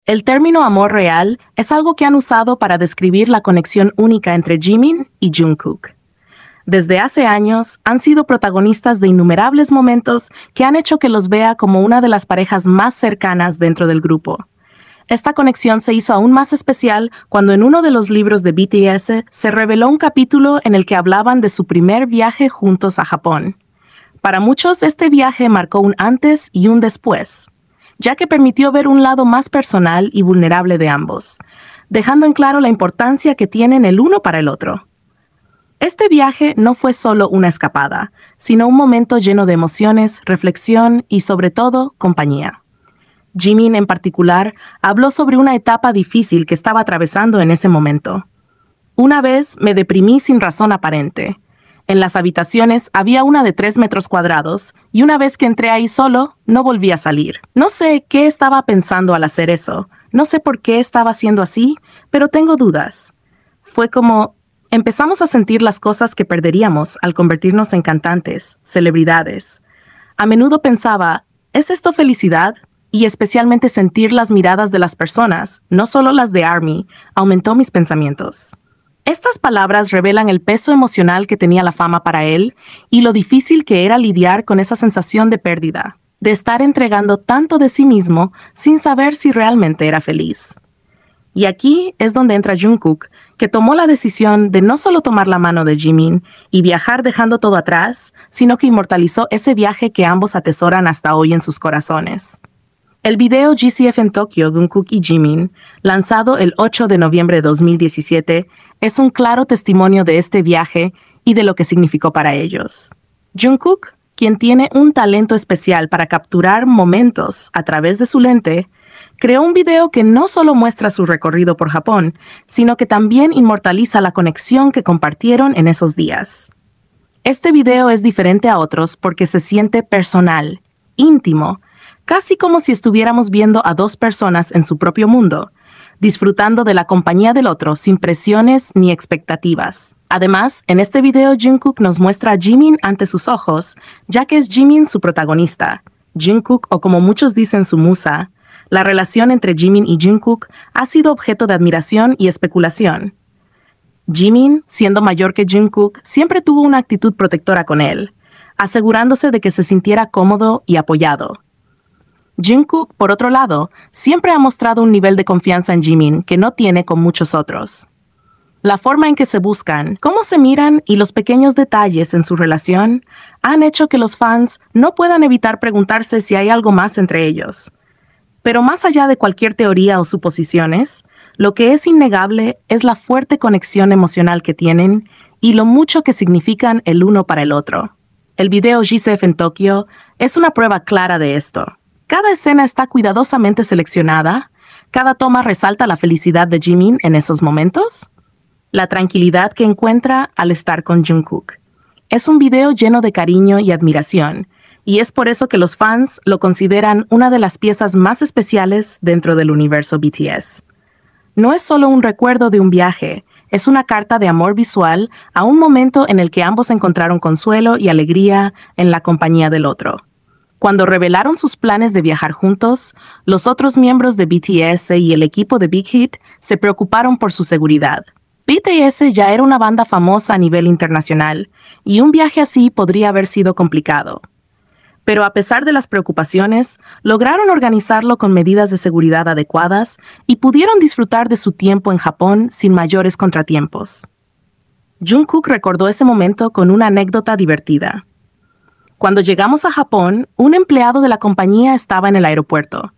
El término amor real es algo que han usado para describir la conexión única entre Jimin y Jungkook. Desde hace años, han sido protagonistas de innumerables momentos que han hecho que los vea como una de las parejas más cercanas dentro del grupo. Esta conexión se hizo aún más especial cuando en uno de los libros de BTS se reveló un capítulo en el que hablaban de su primer viaje juntos a Japón. Para muchos, este viaje marcó un antes y un después, ya que permitió ver un lado más personal y vulnerable de ambos, dejando en claro la importancia que tienen el uno para el otro. Este viaje no fue solo una escapada, sino un momento lleno de emociones, reflexión y, sobre todo, compañía. Jimin, en particular, habló sobre una etapa difícil que estaba atravesando en ese momento. Una vez me deprimí sin razón aparente. En las habitaciones había una de 3 metros cuadrados y una vez que entré ahí solo, no volví a salir. No sé qué estaba pensando al hacer eso, no sé por qué estaba haciendo así, pero tengo dudas. Fue como, empezamos a sentir las cosas que perderíamos al convertirnos en cantantes, celebridades. A menudo pensaba, ¿es esto felicidad? Y especialmente sentir las miradas de las personas, no solo las de ARMY, aumentó mis pensamientos. Estas palabras revelan el peso emocional que tenía la fama para él y lo difícil que era lidiar con esa sensación de pérdida, de estar entregando tanto de sí mismo sin saber si realmente era feliz. Y aquí es donde entra Jungkook, que tomó la decisión de no solo tomar la mano de Jimin y viajar dejando todo atrás, sino que inmortalizó ese viaje que ambos atesoran hasta hoy en sus corazones. El video GCF en Tokio, Jungkook y Jimin, lanzado el 8 de noviembre de 2017, es un claro testimonio de este viaje y de lo que significó para ellos. Jungkook, quien tiene un talento especial para capturar momentos a través de su lente, creó un video que no solo muestra su recorrido por Japón, sino que también inmortaliza la conexión que compartieron en esos días. Este video es diferente a otros porque se siente personal, íntimo, casi como si estuviéramos viendo a 2 personas en su propio mundo, disfrutando de la compañía del otro sin presiones ni expectativas. Además, en este video Jungkook nos muestra a Jimin ante sus ojos, ya que es Jimin su protagonista. Jungkook, o como muchos dicen su musa, la relación entre Jimin y Jungkook ha sido objeto de admiración y especulación. Jimin, siendo mayor que Jungkook, siempre tuvo una actitud protectora con él, asegurándose de que se sintiera cómodo y apoyado. Jungkook, por otro lado, siempre ha mostrado un nivel de confianza en Jimin que no tiene con muchos otros. La forma en que se buscan, cómo se miran y los pequeños detalles en su relación han hecho que los fans no puedan evitar preguntarse si hay algo más entre ellos. Pero más allá de cualquier teoría o suposiciones, lo que es innegable es la fuerte conexión emocional que tienen y lo mucho que significan el uno para el otro. El video GCF en Tokio es una prueba clara de esto. Cada escena está cuidadosamente seleccionada, cada toma resalta la felicidad de Jimin en esos momentos, la tranquilidad que encuentra al estar con Jungkook. Es un video lleno de cariño y admiración, y es por eso que los fans lo consideran una de las piezas más especiales dentro del universo BTS. No es solo un recuerdo de un viaje, es una carta de amor visual a un momento en el que ambos encontraron consuelo y alegría en la compañía del otro. Cuando revelaron sus planes de viajar juntos, los otros miembros de BTS y el equipo de Big Hit se preocuparon por su seguridad. BTS ya era una banda famosa a nivel internacional, y un viaje así podría haber sido complicado. Pero a pesar de las preocupaciones, lograron organizarlo con medidas de seguridad adecuadas y pudieron disfrutar de su tiempo en Japón sin mayores contratiempos. Jungkook recordó ese momento con una anécdota divertida. Cuando llegamos a Japón, un empleado de la compañía estaba en el aeropuerto.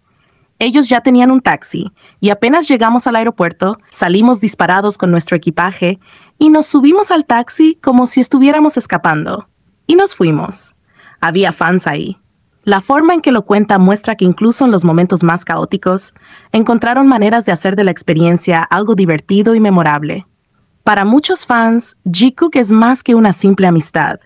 Ellos ya tenían un taxi, y apenas llegamos al aeropuerto, salimos disparados con nuestro equipaje y nos subimos al taxi como si estuviéramos escapando. Y nos fuimos. Había fans ahí. La forma en que lo cuenta muestra que incluso en los momentos más caóticos, encontraron maneras de hacer de la experiencia algo divertido y memorable. Para muchos fans, Jungkook es más que una simple amistad.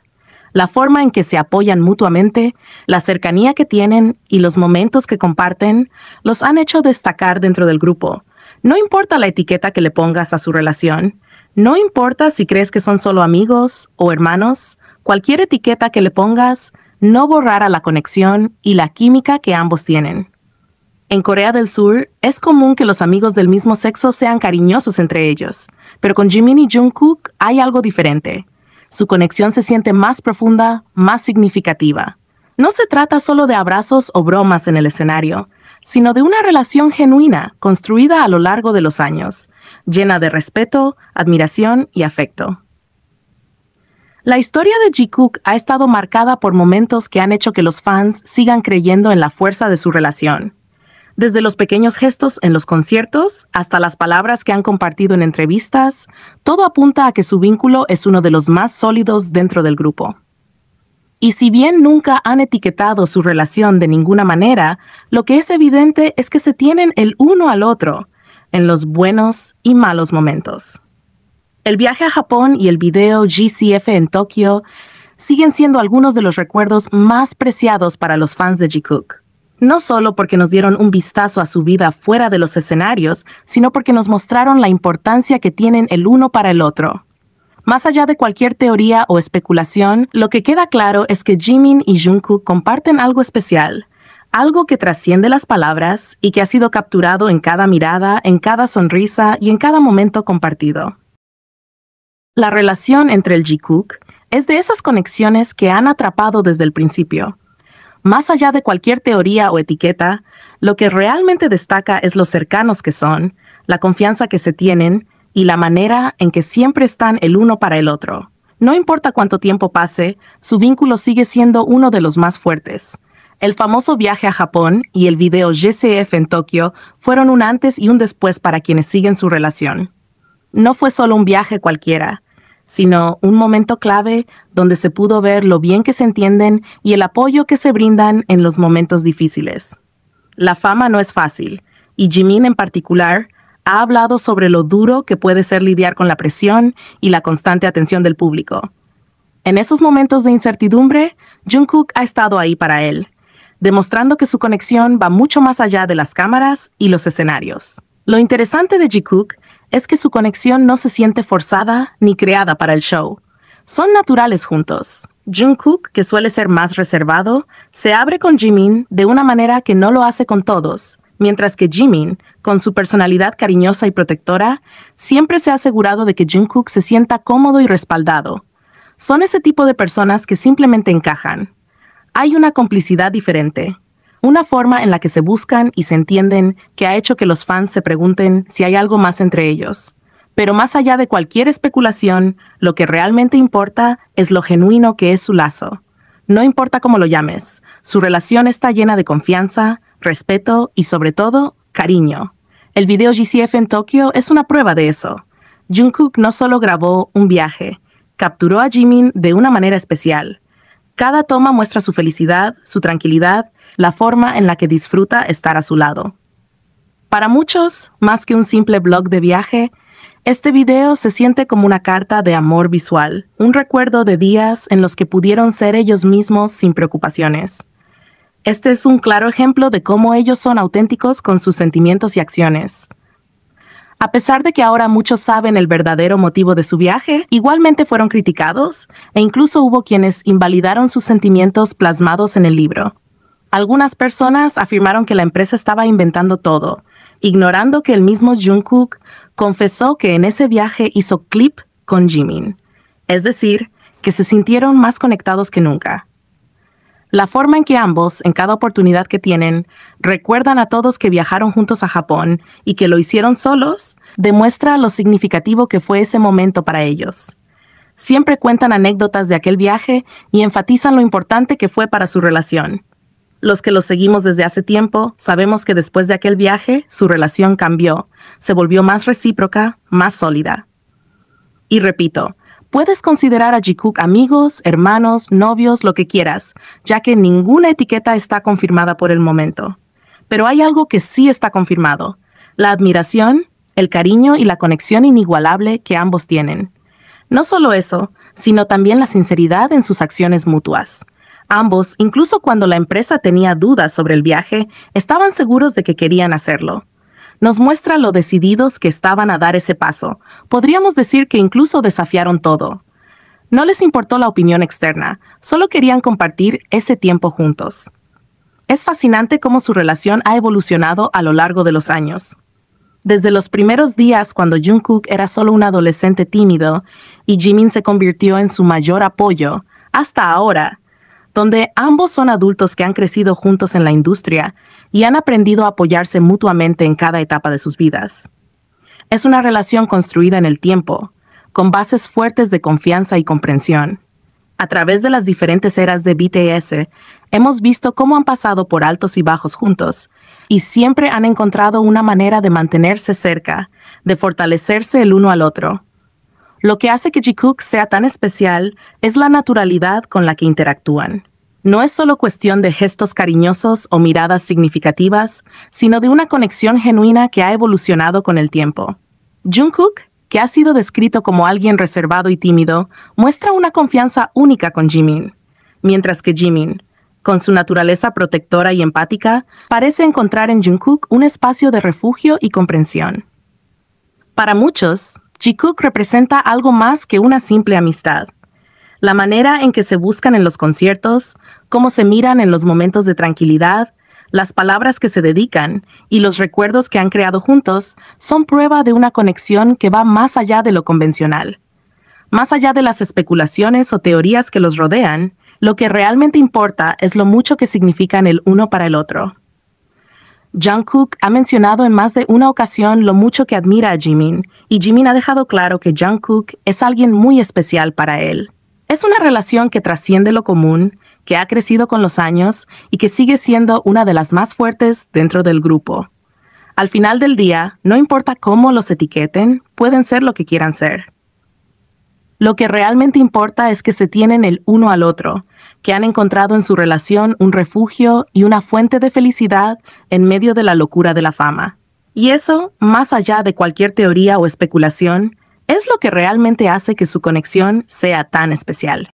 La forma en que se apoyan mutuamente, la cercanía que tienen y los momentos que comparten los han hecho destacar dentro del grupo. No importa la etiqueta que le pongas a su relación, no importa si crees que son solo amigos o hermanos, cualquier etiqueta que le pongas no borrará la conexión y la química que ambos tienen. En Corea del Sur, es común que los amigos del mismo sexo sean cariñosos entre ellos, pero con Jimin y Jungkook hay algo diferente. Su conexión se siente más profunda, más significativa. No se trata solo de abrazos o bromas en el escenario, sino de una relación genuina, construida a lo largo de los años, llena de respeto, admiración y afecto. La historia de Jikook ha estado marcada por momentos que han hecho que los fans sigan creyendo en la fuerza de su relación. Desde los pequeños gestos en los conciertos hasta las palabras que han compartido en entrevistas, todo apunta a que su vínculo es uno de los más sólidos dentro del grupo. Y si bien nunca han etiquetado su relación de ninguna manera, lo que es evidente es que se tienen el uno al otro, en los buenos y malos momentos. El viaje a Japón y el video GCF en Tokio siguen siendo algunos de los recuerdos más preciados para los fans de Jikook. No solo porque nos dieron un vistazo a su vida fuera de los escenarios, sino porque nos mostraron la importancia que tienen el uno para el otro. Más allá de cualquier teoría o especulación, lo que queda claro es que Jimin y Jungkook comparten algo especial, algo que trasciende las palabras y que ha sido capturado en cada mirada, en cada sonrisa y en cada momento compartido. La relación entre el Jikook es de esas conexiones que han atrapado desde el principio. Más allá de cualquier teoría o etiqueta, lo que realmente destaca es lo cercanos que son, la confianza que se tienen y la manera en que siempre están el uno para el otro. No importa cuánto tiempo pase, su vínculo sigue siendo uno de los más fuertes. El famoso viaje a Japón y el video GCF en Tokio fueron un antes y un después para quienes siguen su relación. No fue solo un viaje cualquiera, sino un momento clave donde se pudo ver lo bien que se entienden y el apoyo que se brindan en los momentos difíciles. La fama no es fácil, y Jimin en particular ha hablado sobre lo duro que puede ser lidiar con la presión y la constante atención del público. En esos momentos de incertidumbre, Jungkook ha estado ahí para él, demostrando que su conexión va mucho más allá de las cámaras y los escenarios. Lo interesante de Jikook es que su conexión no se siente forzada ni creada para el show. Son naturales juntos. Jungkook, que suele ser más reservado, se abre con Jimin de una manera que no lo hace con todos, mientras que Jimin, con su personalidad cariñosa y protectora, siempre se ha asegurado de que Jungkook se sienta cómodo y respaldado. Son ese tipo de personas que simplemente encajan. Hay una complicidad diferente. Una forma en la que se buscan y se entienden que ha hecho que los fans se pregunten si hay algo más entre ellos. Pero más allá de cualquier especulación, lo que realmente importa es lo genuino que es su lazo. No importa cómo lo llames, su relación está llena de confianza, respeto y, sobre todo, cariño. El video GCF en Tokio es una prueba de eso. Jungkook no solo grabó un viaje, capturó a Jimin de una manera especial. Cada toma muestra su felicidad, su tranquilidad, la forma en la que disfruta estar a su lado. Para muchos, más que un simple blog de viaje, este video se siente como una carta de amor visual, un recuerdo de días en los que pudieron ser ellos mismos sin preocupaciones. Este es un claro ejemplo de cómo ellos son auténticos con sus sentimientos y acciones. A pesar de que ahora muchos saben el verdadero motivo de su viaje, igualmente fueron criticados e incluso hubo quienes invalidaron sus sentimientos plasmados en el libro. Algunas personas afirmaron que la empresa estaba inventando todo, ignorando que el mismo Jungkook confesó que en ese viaje hizo clip con Jimin, es decir, que se sintieron más conectados que nunca. La forma en que ambos, en cada oportunidad que tienen, recuerdan a todos que viajaron juntos a Japón y que lo hicieron solos, demuestra lo significativo que fue ese momento para ellos. Siempre cuentan anécdotas de aquel viaje y enfatizan lo importante que fue para su relación. Los que los seguimos desde hace tiempo sabemos que después de aquel viaje, su relación cambió, se volvió más recíproca, más sólida. Y repito, puedes considerar a Jikook amigos, hermanos, novios, lo que quieras, ya que ninguna etiqueta está confirmada por el momento. Pero hay algo que sí está confirmado: la admiración, el cariño y la conexión inigualable que ambos tienen. No solo eso, sino también la sinceridad en sus acciones mutuas. Ambos, incluso cuando la empresa tenía dudas sobre el viaje, estaban seguros de que querían hacerlo. Nos muestra lo decididos que estaban a dar ese paso. Podríamos decir que incluso desafiaron todo. No les importó la opinión externa, solo querían compartir ese tiempo juntos. Es fascinante cómo su relación ha evolucionado a lo largo de los años. Desde los primeros días cuando Jungkook era solo un adolescente tímido y Jimin se convirtió en su mayor apoyo, hasta ahora, donde ambos son adultos que han crecido juntos en la industria y han aprendido a apoyarse mutuamente en cada etapa de sus vidas. Es una relación construida en el tiempo, con bases fuertes de confianza y comprensión. A través de las diferentes eras de BTS, hemos visto cómo han pasado por altos y bajos juntos, y siempre han encontrado una manera de mantenerse cerca, de fortalecerse el uno al otro. Lo que hace que Jungkook sea tan especial es la naturalidad con la que interactúan. No es solo cuestión de gestos cariñosos o miradas significativas, sino de una conexión genuina que ha evolucionado con el tiempo. Jungkook, que ha sido descrito como alguien reservado y tímido, muestra una confianza única con Jimin, mientras que Jimin, con su naturaleza protectora y empática, parece encontrar en Jungkook un espacio de refugio y comprensión. Para muchos, Jungkook representa algo más que una simple amistad. La manera en que se buscan en los conciertos, cómo se miran en los momentos de tranquilidad, las palabras que se dedican y los recuerdos que han creado juntos son prueba de una conexión que va más allá de lo convencional. Más allá de las especulaciones o teorías que los rodean, lo que realmente importa es lo mucho que significan el uno para el otro. Jungkook ha mencionado en más de una ocasión lo mucho que admira a Jimin, y Jimin ha dejado claro que Jungkook es alguien muy especial para él. Es una relación que trasciende lo común, que ha crecido con los años y que sigue siendo una de las más fuertes dentro del grupo. Al final del día, no importa cómo los etiqueten, pueden ser lo que quieran ser. Lo que realmente importa es que se tienen el uno al otro, que han encontrado en su relación un refugio y una fuente de felicidad en medio de la locura de la fama. Y eso, más allá de cualquier teoría o especulación, es lo que realmente hace que su conexión sea tan especial.